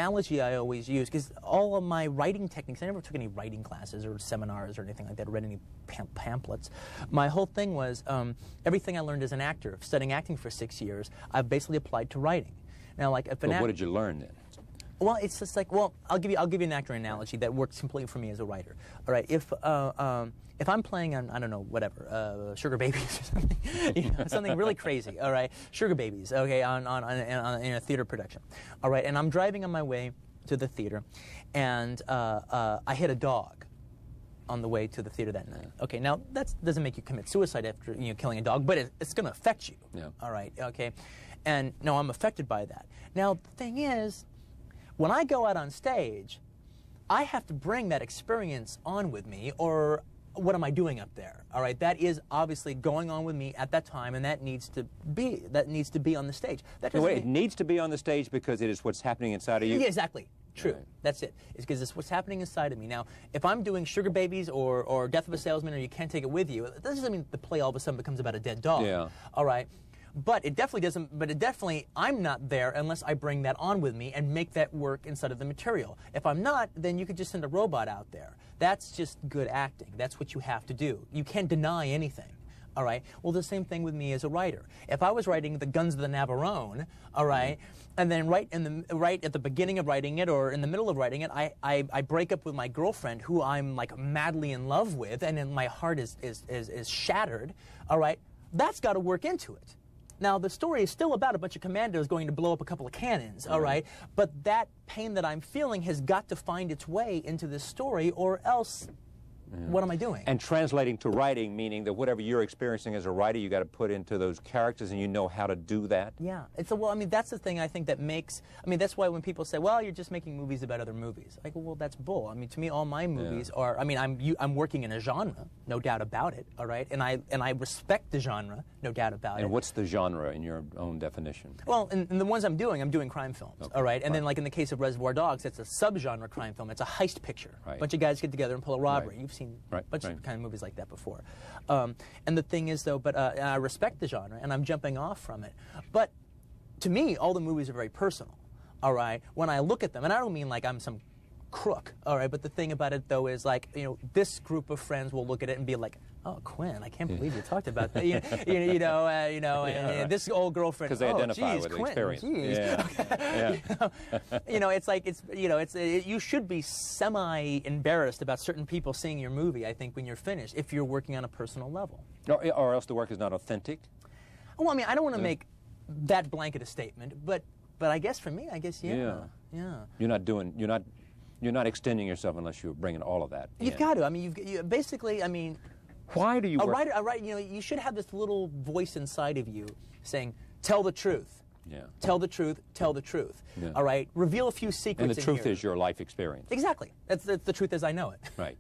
analogy I always use, because all of my writing techniques, I never took any writing classes or seminars or anything like that, or read any pamphlets. My whole thing was everything I learned as an actor, studying acting for 6 years, I've basically applied to writing. Now, like, if what did you learn then? Well, it's just like, well, I'll give you an actor analogy that works completely for me as a writer. All right, if I'm playing on, I don't know, whatever, Sugar Babies or something, you know, something really crazy. All right, Sugar Babies, okay, in a theater production. All right, and I'm driving on my way to the theater, and I hit a dog on the way to the theater that night. Okay, now that doesn't make you commit suicide after killing a dog, but it's going to affect you. Yeah. All right, okay, and no, I'm affected by that. Now the thing is, when I go out on stage, I have to bring that experience on with me, or what am I doing up there? All right, that is obviously going on with me at that time, and that needs to be on the stage. That no, wait, it needs to be on the stage because it is what's happening inside of you? Yeah, exactly. True. Right. That's it. It's because it's what's happening inside of me. Now, if I'm doing Sugar Babies or Death of a Salesman or You Can't Take It With You, that doesn't mean the play all of a sudden becomes about a dead dog. Yeah. All right. But it definitely doesn't, but it definitely, I'm not there unless I bring that on with me and make that work inside of the material. If I'm not, then you could just send a robot out there. That's just good acting. That's what you have to do. You can't deny anything. All right? Well, the same thing with me as a writer. If I was writing The Guns of the Navarone, all right, and then right at the beginning of writing it or in the middle of writing it, I break up with my girlfriend who I'm like madly in love with, and then my heart is shattered, all right, that's got to work into it. Now, the story is still about a bunch of commandos going to blow up a couple of cannons, all right? But that pain that I'm feeling has got to find its way into this story, or else, what am I doing? And translating to writing, meaning that whatever you're experiencing as a writer, you got to put into those characters, and you know how to do that? Yeah. Well, I mean, that's the thing I think that makes, I mean, that's why when people say, well, you're just making movies about other movies. I go, well, that's bull. I mean, to me, all my movies are, I mean, I'm working in a genre, no doubt about it, all right? And I respect the genre, no doubt about it. And what's the genre in your own definition? Well, in the ones I'm doing crime films, all right? And then, like in the case of Reservoir Dogs, it's a subgenre crime film. It's a heist picture. Right. A bunch of guys get together and pull a robbery. You've seen a bunch of kind of movies like that before. And the thing is, though, but I respect the genre, and I'm jumping off from it. But to me, all the movies are very personal, all right? When I look at them, and I don't mean like I'm some crook, all right? But the thing about it, though, is like, this group of friends will look at it and be like, oh, Quinn, I can't believe you talked about that. And this old girlfriend. Because they identify with the experience. It's like you should be semi-embarrassed about certain people seeing your movie. I think when you're finished, if you're working on a personal level, or else the work is not authentic. Well, I mean, I don't want to make that blanket a statement, but I guess for me, yeah. You're not extending yourself unless you're bringing all of that. You've got to. I mean, you basically. I mean, why do you? A writer. You should have this little voice inside of you saying, "Tell the truth." Yeah. Tell the truth. Tell the truth. Yeah. All right. Reveal a few secrets. And the truth is your life experience. Exactly. That's the truth as I know it. Right.